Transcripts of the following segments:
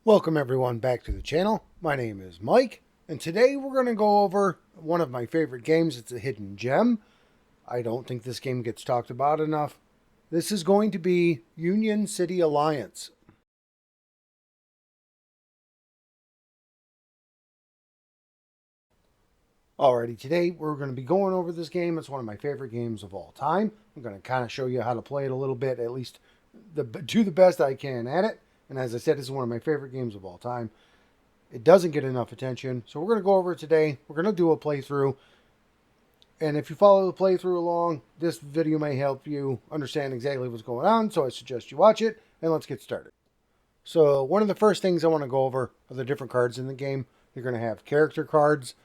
Welcome everyone back to the channel. My name is Mike, and today we're going to go over one of my favorite games. It's a hidden gem. I don't think this game gets talked about enough. This is going to be Union City Alliance. Alrighty, today we're going to be going over this game. It's one of my favorite games of all time. I'm going to kind of show you how to play it a little bit, at least do the best I can at it. And as I said, this is one of my favorite games of all time. It doesn't get enough attention, so we're going to go over it today. We're going to do a playthrough. And if you follow the playthrough along, this video may help you understand exactly what's going on, so I suggest you watch it, and let's get started. So one of the first things I want to go over are the different cards in the game. You're going to have character cards,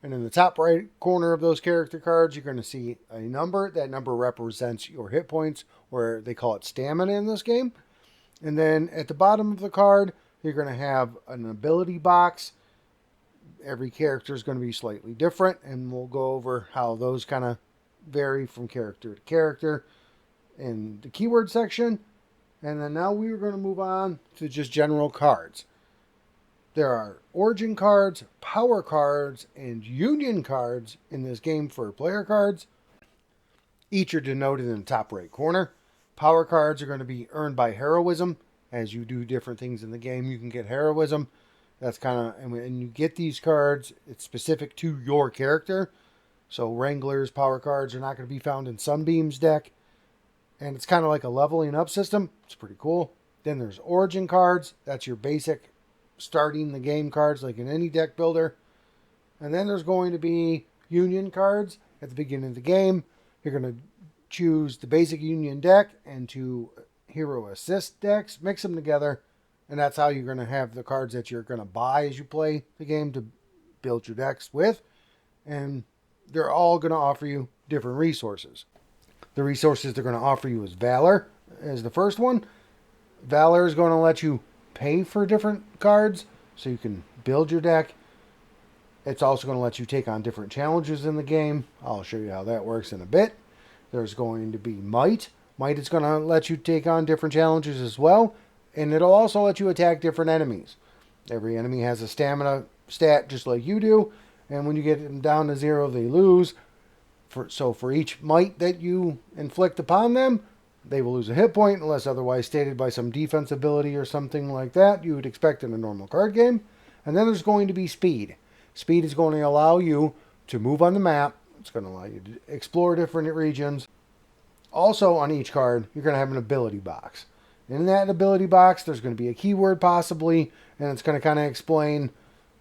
and in the top right corner of those character cards, you're going to see a number. That number represents your hit points, or they call it stamina in this game. And then at the bottom of the card, you're going to have an ability box. Every character is going to be slightly different, and we'll go over how those kind of vary from character to character in the keyword section. And then now we're going to move on to just general cards. There are origin cards, power cards, and union cards in this game for player cards. Each are denoted in the top right corner. Power cards are going to be earned by heroism. As you do different things in the game, you can get heroism. That's kind of, and you get these cards, it's specific to your character. So Wrangler's power cards are not going to be found in Sunbeam's deck. And it's kind of like a leveling up system. It's pretty cool. Then there's origin cards. That's your basic starting the game cards like in any deck builder. And then there's going to be union cards at the beginning of the game. You're going to choose the basic union deck and two hero assist decks, mix them together, and that's how you're going to have the cards that you're going to buy as you play the game to build your decks with. And they're all going to offer you different resources. The resources they're going to offer you is Valor as the first one. Valor is going to let you pay for different cards so you can build your deck. It's also going to let you take on different challenges in the game. I'll show you how that works in a bit. There's going to be Might. Might is going to let you take on different challenges as well. And it'll also let you attack different enemies. Every enemy has a stamina stat just like you do. And when you get them down to 0, they lose. So for each might that you inflict upon them, they will lose a hit point unless otherwise stated by some defense ability or something like that you would expect in a normal card game. And then there's going to be Speed. Speed is going to allow you to move on the map. It's going to allow you to explore different regions. Also on each card, you're going to have an ability box. In that ability box, there's going to be a keyword possibly, and it's going to kind of explain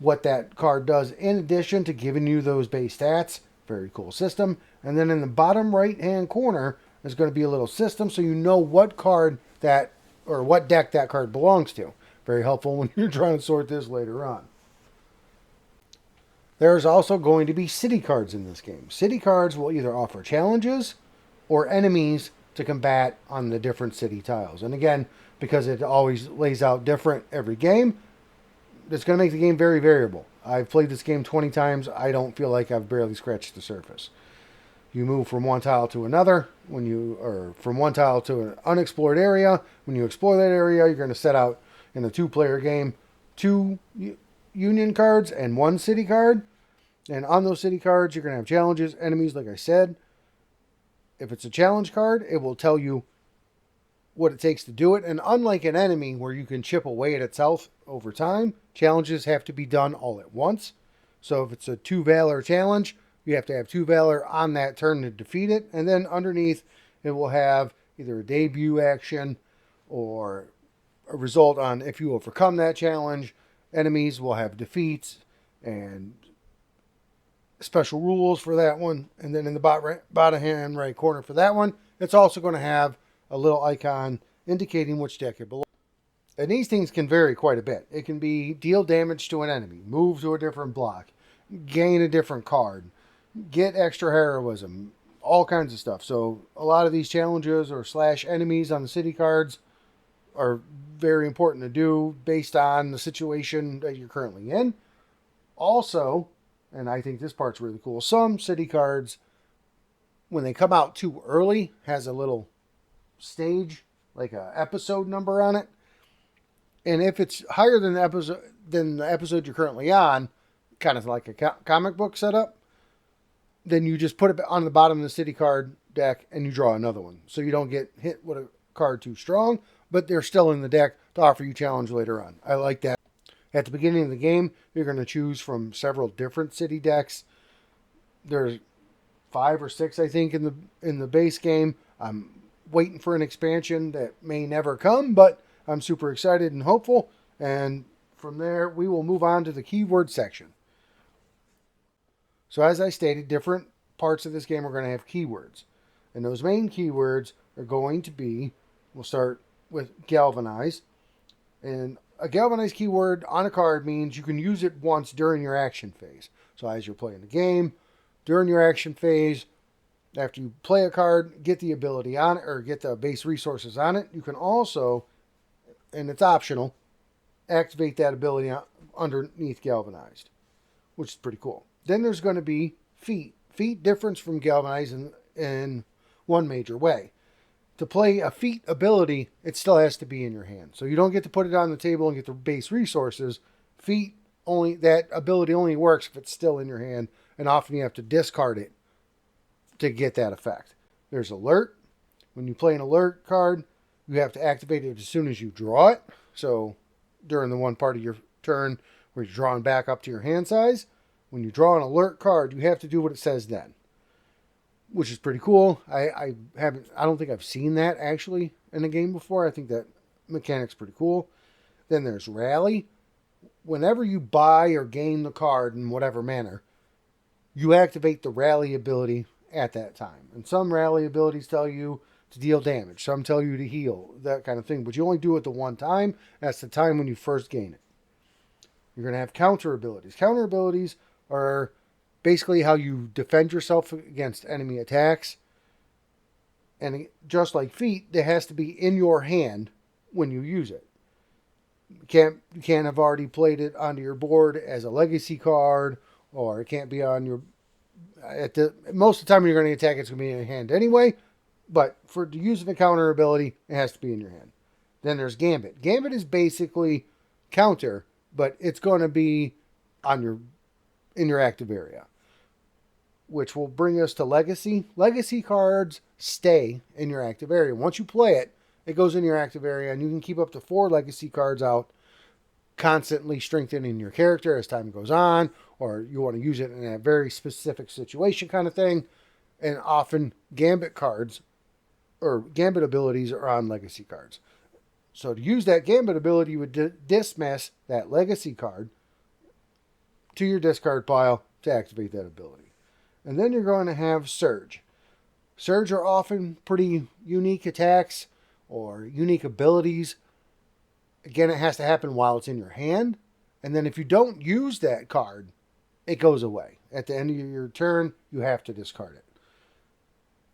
what that card does in addition to giving you those base stats. Very cool system. And then in the bottom right-hand corner, there's going to be a little system so you know what card that, or what deck that card belongs to. Very helpful when you're trying to sort this later on. There's also going to be city cards in this game. City cards will either offer challenges or enemies to combat on the different city tiles. And again, because it always lays out different every game, it's going to make the game very variable. I've played this game 20 times. I don't feel like I've barely scratched the surface. You move from one tile to another, or from one tile to an unexplored area. When you explore that area, you're going to set out in a 2-player game 2 union cards and 1 city card. And on those city cards, you're going to have challenges, enemies, like I said. If it's a challenge card, it will tell you what it takes to do it. And unlike an enemy where you can chip away at its health over time, challenges have to be done all at once. So if it's a 2 Valor challenge, you have to have 2 Valor on that turn to defeat it. And then underneath, it will have either a debut action or a result on if you overcome that challenge. Enemies will have defeats and special rules for that one. And then in the bottom hand right corner for that one, it's also going to have a little icon indicating which deck it belongs. And these things can vary quite a bit. It can be deal damage to an enemy, move to a different block, gain a different card, get extra heroism, all kinds of stuff. So a lot of these challenges or slash enemies on the city cards are very important to do based on the situation that you're currently in. Also, and I think this part's really cool, some city cards, when they come out too early, has a little stage, like a episode number on it. And if it's higher than the episode you're currently on, kind of like a comic book setup, then you just put it on the bottom of the city card deck and you draw another one. So you don't get hit with a card too strong, but they're still in the deck to offer you challenge later on. I like that. At the beginning of the game, you're going to choose from several different city decks. There's 5 or 6, I think, in the base game. I'm waiting for an expansion that may never come, but I'm super excited and hopeful. And from there, we will move on to the keyword section. So as I stated, different parts of this game are going to have keywords. And those main keywords are going to be, we'll start with galvanize. And a galvanize keyword on a card means you can use it once during your action phase. So as you're playing the game, during your action phase, after you play a card, get the ability on it, or get the base resources on it, you can also, and it's optional, activate that ability underneath galvanized, which is pretty cool. Then there's going to be feat. Feat differs from galvanize in one major way. To play a feat ability, it still has to be in your hand. So you don't get to put it on the table and get the base resources. Feat, that ability only works if it's still in your hand, and often you have to discard it to get that effect. There's alert. When you play an alert card, you have to activate it as soon as you draw it. So during the one part of your turn where you're drawing back up to your hand size, when you draw an alert card, you have to do what it says then, which is pretty cool. I don't think I've seen that actually in a game before. I think that mechanic's pretty cool. Then there's rally. Whenever you buy or gain the card in whatever manner, you activate the rally ability at that time. And some rally abilities tell you to deal damage. Some tell you to heal, that kind of thing. But you only do it the one time. That's the time when you first gain it. You're going to have counter abilities. Counter abilities are basically how you defend yourself against enemy attacks. And just like feat, it has to be in your hand when you use it. You can't have already played it onto your board as a legacy card, or it can't be on your... most of the time when you're going to attack, it's going to be in your hand anyway. But for the use of a counter ability, it has to be in your hand. Then there's Gambit. Gambit is basically counter, but it's going to be in your active area, which will bring us to Legacy. Legacy cards stay in your active area. Once you play it, it goes in your active area, and you can keep up to 4 Legacy cards out, constantly strengthening your character as time goes on, or you want to use it in a very specific situation kind of thing. And often Gambit cards or Gambit abilities are on Legacy cards. So to use that Gambit ability, you would dismiss that Legacy card to your discard pile to activate that ability. And then you're going to have Surge. Surge are often pretty unique attacks or unique abilities. Again, it has to happen while it's in your hand. And then if you don't use that card, it goes away. At the end of your turn, you have to discard it.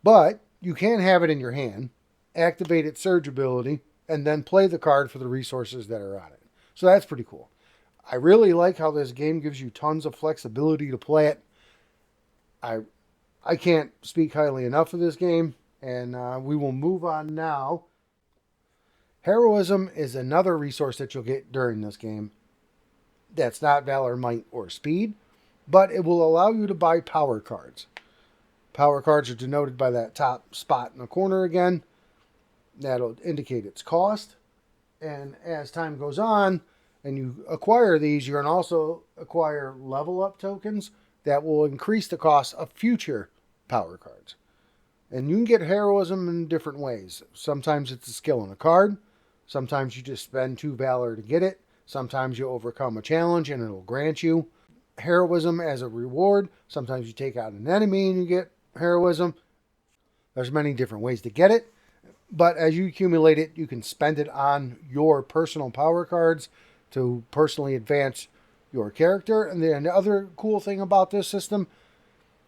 But you can have it in your hand, activate its Surge ability, and then play the card for the resources that are on it. So that's pretty cool. I really like how this game gives you tons of flexibility to play it. I can't speak highly enough of this game, and we will move on now. Heroism is another resource that you'll get during this game. That's not Valor, Might, or Speed, but it will allow you to buy power cards. Power cards are denoted by that top spot in the corner again. That'll indicate its cost. And as time goes on and you acquire these, you're going to also acquire level up tokens that will increase the cost of future power cards. And you can get heroism in different ways. Sometimes it's a skill in a card. Sometimes you just spend 2 Valor to get it. Sometimes you overcome a challenge and it'll grant you heroism as a reward. Sometimes you take out an enemy and you get heroism. There's many different ways to get it. But as you accumulate it, you can spend it on your personal power cards to personally advance your character. And then the other cool thing about this system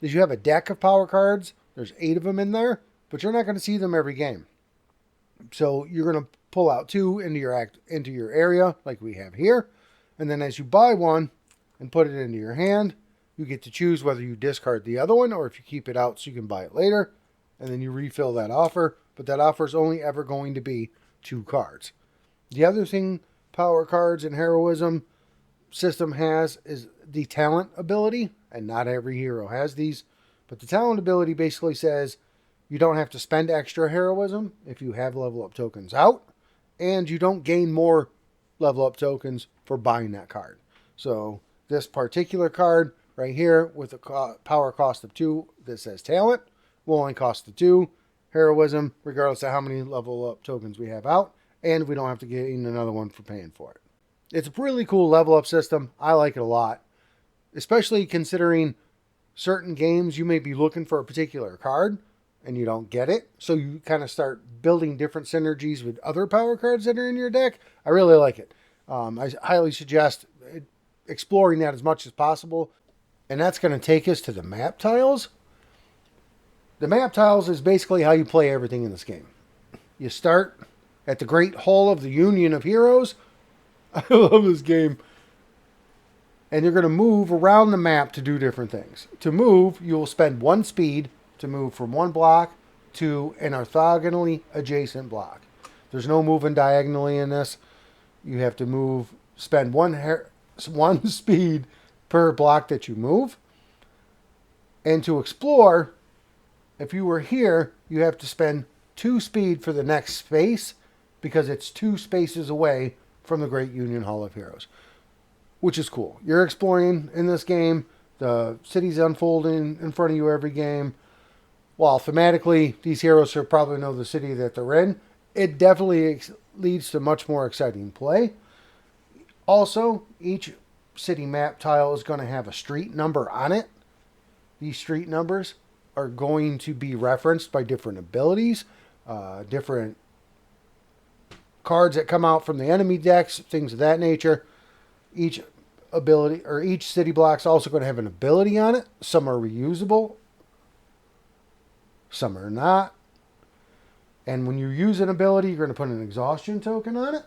is you have a deck of power cards. There's 8 of them in there, but you're not going to see them every game. So you're going to pull out 2 into your area like we have here. And then as you buy one and put it into your hand, you get to choose whether you discard the other one or if you keep it out so you can buy it later. And then you refill that offer. But that offer is only ever going to be 2 cards. The other thing power cards and heroism system has is the talent ability, and not every hero has these, but the talent ability basically says you don't have to spend extra heroism if you have level up tokens out, and you don't gain more level up tokens for buying that card. So this particular card right here with a power cost of 2 that says talent will only cost the 2 heroism regardless of how many level up tokens we have out, and we don't have to gain another one for paying for it. It's a really cool level up system. I like it a lot, especially considering certain games you may be looking for a particular card and you don't get it. So you kind of start building different synergies with other power cards that are in your deck. I really like it. I highly suggest exploring that as much as possible. And that's going to take us to the map tiles. The map tiles is basically how you play everything in this game. You start at the Great Hall of the Union of Heroes. I love this game. And you're going to move around the map to do different things. To move, you will spend 1 speed to move from one block to an orthogonally adjacent block. There's no moving diagonally in this. You have to spend one speed per block that you move. And to explore, if you were here, you have to spend 2 speed for the next space because it's 2 spaces away from the Great Union Hall of Heroes, which is cool. You're exploring in this game. The city's unfolding in front of you every game. While thematically, these heroes should probably know the city that they're in, it definitely leads to much more exciting play. Also, each city map tile is going to have a street number on it. These street numbers are going to be referenced by different abilities, different cards that come out from the enemy decks, things of that nature. Each ability or each city block is also going to have an ability on it. Some are reusable, some are not. And when you use an ability, you're going to put an exhaustion token on it.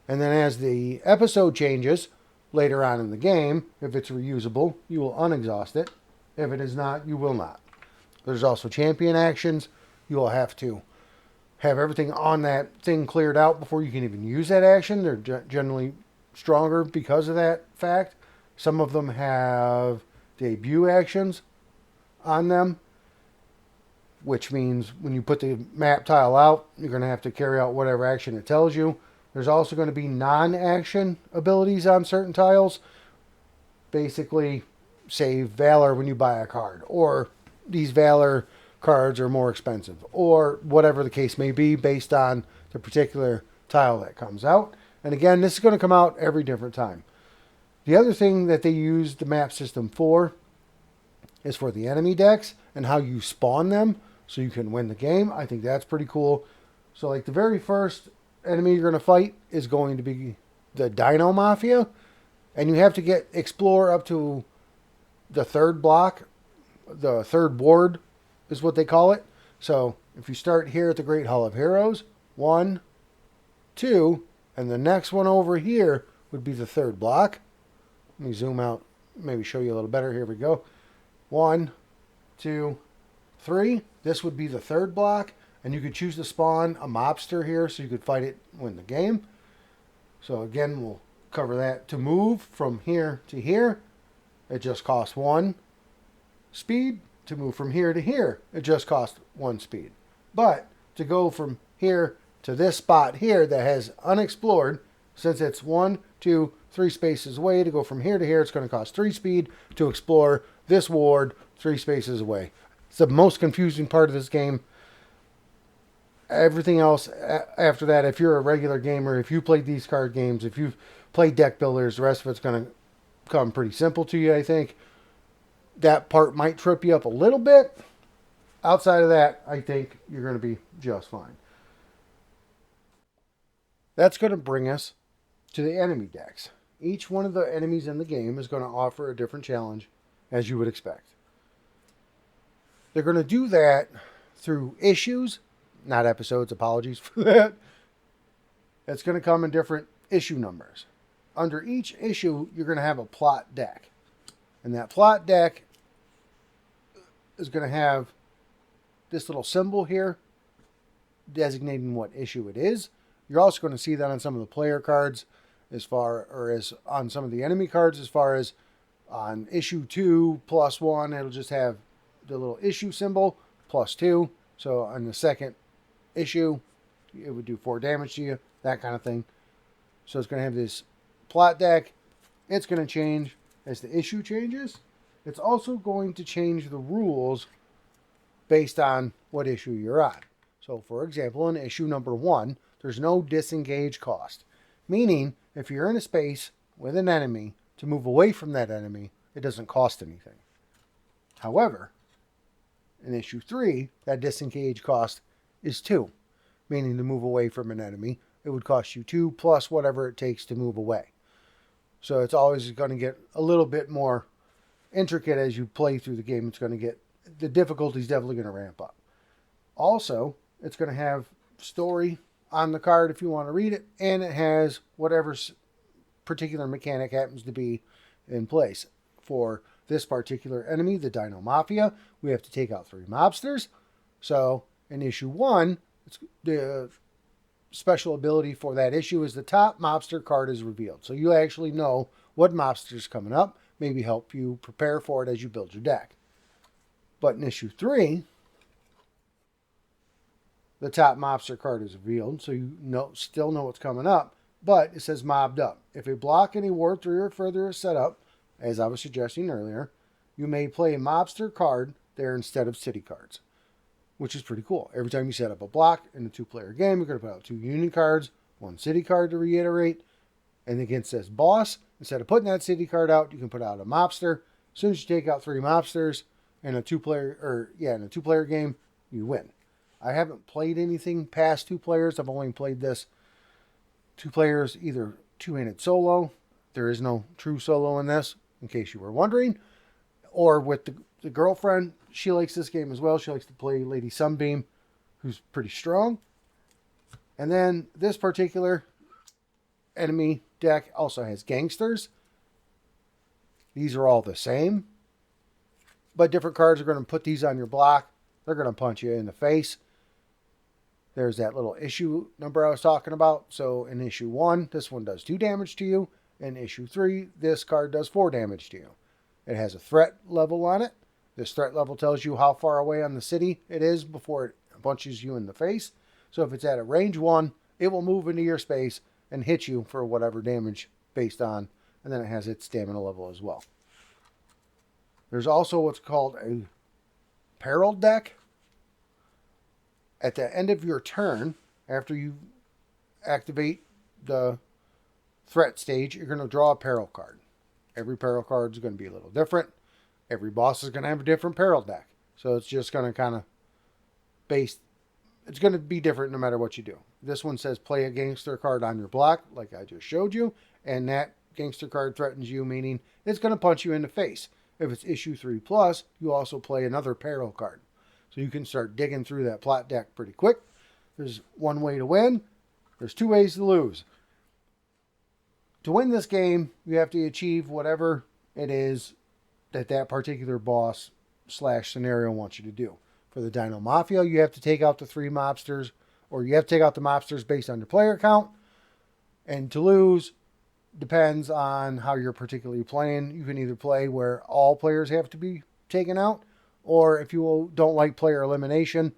And then as the episode changes later on in the game, if it's reusable, you will unexhaust it. If it is not, you will not. There's also champion actions. You will have to have everything on that thing cleared out before you can even use that action. They're generally stronger because of that fact. Some of them have debut actions on them, which means when you put the map tile out, you're going to have to carry out whatever action it tells you. There's also going to be non-action abilities on certain tiles. Basically, save Valor when you buy a card, or these Valor cards are more expensive, or whatever the case may be based on the particular tile that comes out. And again, this is going to come out every different time. The other thing that they use the map system for is for the enemy decks and how you spawn them so you can win the game. I think that's pretty cool. So like the very first enemy you're going to fight is going to be the Dino Mafia, and you have to explore up to the 3rd block. The 3rd ward is what they call it. So if you start here at the Great Hall of Heroes, 1, 2, and the next one over here would be the 3rd block. Let me zoom out, maybe show you a little better. Here we go. 1, 2, 3. This would be the 3rd block. And you could choose to spawn a mobster here so you could fight it, win the game. So again, we'll cover that. To move from here to here, it just costs 1 speed. To move from here to here, it just costs 1 speed. But to go from here to this spot here that has unexplored, since it's 1, 2, 3 spaces away, to go from here to here, it's going to cost 3 speed to explore this ward 3 spaces away. It's the most confusing part of this game. Everything else after that, if you're a regular gamer, if you played these card games, if you've played deck builders, the rest of it's going to come pretty simple to you, I think. That part might trip you up a little bit. Outside of that, I think you're going to be just fine. That's going to bring us to the enemy decks. Each one of the enemies in the game is going to offer a different challenge, as you would expect. They're going to do that through issues, not episodes, apologies for that. It's going to come in different issue numbers. Under each issue, you're going to have a plot deck. And that plot deck is going to have this little symbol here designating what issue it is. You're also going to see that on some of the player cards as on some of the enemy cards, as far as on issue 2 plus 1, it'll just have the little issue symbol plus 2. So on the second issue, it would do 4 damage to you, that kind of thing. So it's going to have this plot deck. It's going to change as the issue changes. It's also going to change the rules based on what issue you're on. So for example, in issue number 1, there's no disengage cost. Meaning, if you're in a space with an enemy, to move away from that enemy, it doesn't cost anything. However, in issue 3, that disengage cost is 2. Meaning to move away from an enemy, it would cost you 2 plus whatever it takes to move away. So it's always going to get a little bit more intricate as you play through the game. The difficulty is definitely going to ramp up. Also, it's going to have story on the card if you want to read it, and it has whatever particular mechanic happens to be in place. For this particular enemy, the Dino Mafia, we have to take out 3 mobsters. So in issue 1, the special ability for that issue is the top mobster card is revealed. So you actually know what mobster is coming up, maybe help you prepare for it as you build your deck. But in issue 3, the top mobster card is revealed, so you still know what's coming up, but it says mobbed up. If a block in a Ward 3 or further is set up, as I was suggesting earlier, you may play a mobster card there instead of city cards, which is pretty cool. Every time you set up a block in a 2-player game, you're going to put out 2 union cards, 1 city card to reiterate, and again it says boss. Instead of putting that city card out, you can put out a mobster. As soon as you take out 3 mobsters in a 2-player game, you win. I haven't played anything past 2 players. I've only played this 2 players, either 2-handed solo. There is no true solo in this, in case you were wondering. Or with the girlfriend. She likes this game as well. She likes to play Lady Sunbeam, who's pretty strong. And then this particular enemy deck also has gangsters. These are all the same, but different cards are going to put these on your block. They're going to punch you in the face. There's that little issue number I was talking about. So in issue 1, this one does 2 damage to you. In issue 3, this card does 4 damage to you. It has a threat level on it. This threat level tells you how far away on the city it is before it punches you in the face. So if it's at a range 1, it will move into your space and hit you for whatever damage based on. And then it has its stamina level as well. There's also what's called a peril deck. At the end of your turn, after you activate the threat stage, you're going to draw a peril card. Every peril card is going to be a little different. Every boss is going to have a different peril deck. So it's just going to kind of it's going to be different no matter what you do. This one says play a gangster card on your block, like I just showed you. And that gangster card threatens you, meaning it's going to punch you in the face. If it's issue 3+, you also play another peril card. So you can start digging through that plot deck pretty quick. There's 1 way to win. There's 2 ways to lose. To win this game, you have to achieve whatever it is that particular boss / scenario wants you to do. For the Dino Mafia, you have to take out the 3 mobsters, or you have to take out the mobsters based on your player count. And to lose depends on how you're particularly playing. You can either play where all players have to be taken out, or if you don't like player elimination,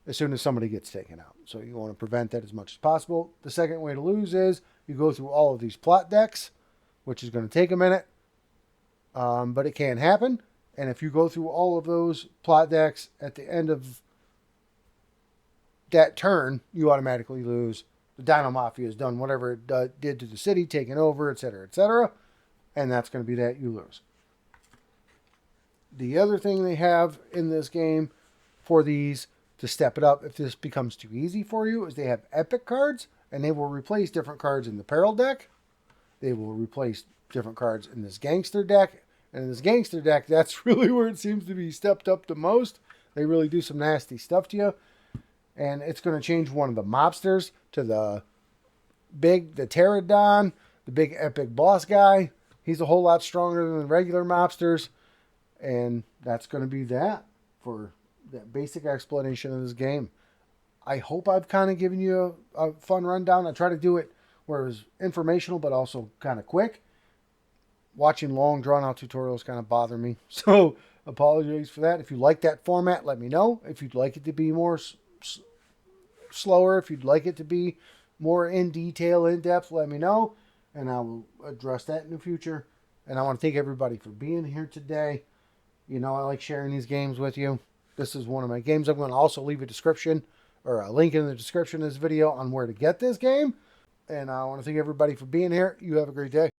as soon as somebody gets taken out. So you want to prevent that as much as possible. The second way to lose is you go through all of these plot decks, which is going to take a minute, but it can happen. And if you go through all of those plot decks at the end of that turn, you automatically lose. The Dino Mafia has done whatever it did to the city, taken over, etc., etc., and that's going to be that you lose. The other thing they have in this game for these to step it up, if this becomes too easy for you, is they have epic cards, and they will replace different cards in the peril deck. They will replace different cards in this gangster deck. And in this gangster deck, that's really where it seems to be stepped up the most. They really do some nasty stuff to you. And it's going to change one of the mobsters to the Pterodon, the big epic boss guy. He's a whole lot stronger than the regular mobsters. And that's going to be that for that basic explanation of this game. I hope I've kind of given you a fun rundown. I try to do it where it was informational but also kind of quick. Watching long drawn out tutorials kind of bother me. So apologies for that. If you like that format, let me know. If you'd like it to be more slower, if you'd like it to be more in detail, in depth, let me know. And I will address that in the future. And I want to thank everybody for being here today. You know, I like sharing these games with you. This is one of my games. I'm going to also leave a description or a link in the description of this video on where to get this game. And I want to thank everybody for being here. You have a great day.